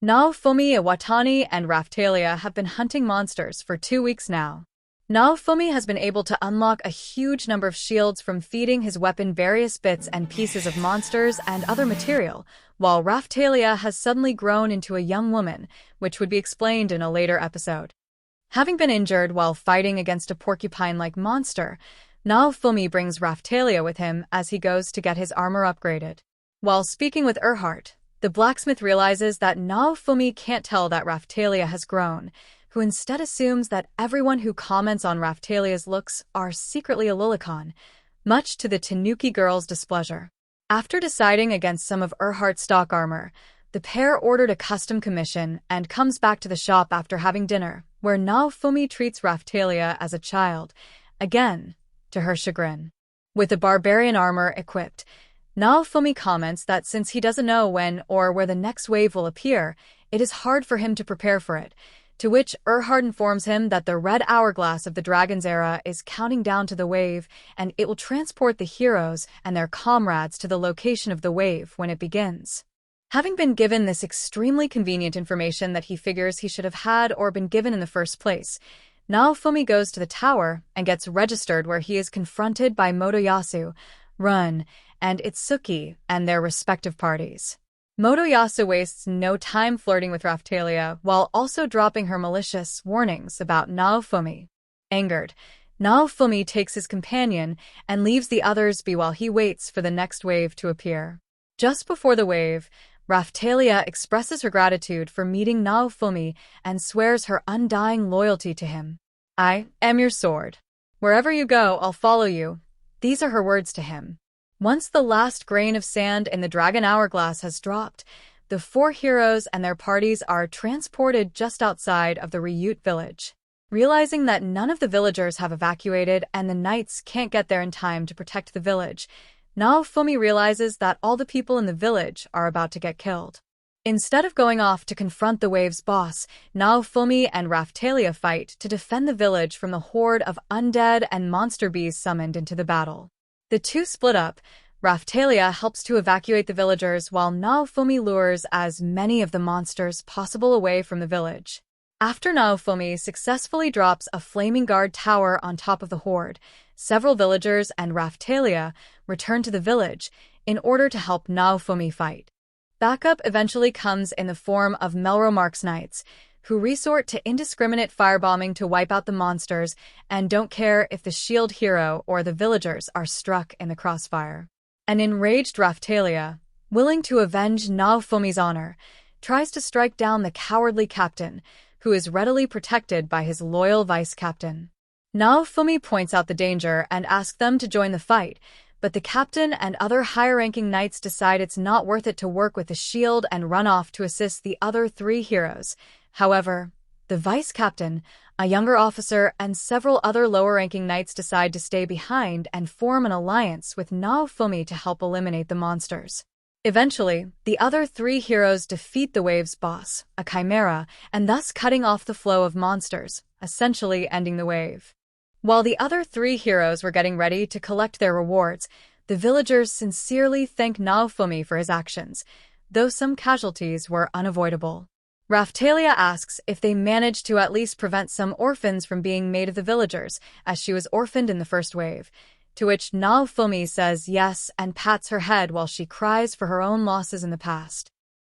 Naofumi Iwatani and Raphtalia have been hunting monsters for 2 weeks now. Naofumi has been able to unlock a huge number of shields from feeding his weapon various bits and pieces of monsters and other material, while Raphtalia has suddenly grown into a young woman, which would be explained in a later episode. Having been injured while fighting against a porcupine-like monster, Naofumi brings Raphtalia with him as he goes to get his armor upgraded. While speaking with Erhardt, the blacksmith realizes that Naofumi can't tell that Raphtalia has grown, who instead assumes that everyone who comments on Raphtalia's looks are secretly a Lulicon, much to the Tanuki girl's displeasure. After deciding against some of Erhardt's stock armor, the pair ordered a custom commission and comes back to the shop after having dinner, where Naofumi treats Raphtalia as a child, again, to her chagrin. With the barbarian armor equipped, Naofumi comments that since he doesn't know when or where the next wave will appear, it is hard for him to prepare for it, to which Erhardt informs him that the red hourglass of the Dragon's Era is counting down to the wave, and it will transport the heroes and their comrades to the location of the wave when it begins. Having been given this extremely convenient information that he figures he should have had or been given in the first place, Naofumi goes to the tower and gets registered, where he is confronted by Motoyasu, Run, and Itsuki and their respective parties. Motoyasu wastes no time flirting with Raphtalia while also dropping her malicious warnings about Naofumi. Angered, Naofumi takes his companion and leaves the others be while he waits for the next wave to appear. Just before the wave, Raphtalia expresses her gratitude for meeting Naofumi and swears her undying loyalty to him. "I am your sword. Wherever you go, I'll follow you." These are her words to him. Once the last grain of sand in the Dragon Hourglass has dropped, the four heroes and their parties are transported just outside of the Ryut village. Realizing that none of the villagers have evacuated and the knights can't get there in time to protect the village, Naofumi realizes that all the people in the village are about to get killed. Instead of going off to confront the wave's boss, Naofumi and Raphtalia fight to defend the village from the horde of undead and monster bees summoned into the battle. The two split up. Raphtalia helps to evacuate the villagers while Naofumi lures as many of the monsters possible away from the village. After Naofumi successfully drops a flaming guard tower on top of the horde, several villagers and Raphtalia return to the village in order to help Naofumi fight. Backup eventually comes in the form of Melromarc's knights, who resort to indiscriminate firebombing to wipe out the monsters and don't care if the shield hero or the villagers are struck in the crossfire. An enraged Raphtalia, willing to avenge Naofumi's honor, tries to strike down the cowardly captain, who is readily protected by his loyal vice-captain. Naofumi points out the danger and asks them to join the fight, but the captain and other higher-ranking knights decide it's not worth it to work with the shield and run off to assist the other three heroes. However, the vice-captain, a younger officer, and several other lower-ranking knights decide to stay behind and form an alliance with Naofumi to help eliminate the monsters. Eventually, the other three heroes defeat the wave's boss, a chimera, and thus cutting off the flow of monsters, essentially ending the wave. While the other three heroes were getting ready to collect their rewards, the villagers sincerely thank Naofumi for his actions, though some casualties were unavoidable. Raphtalia asks if they managed to at least prevent some orphans from being made of the villagers, as she was orphaned in the first wave, to which Naofumi says yes and pats her head while she cries for her own losses in the past.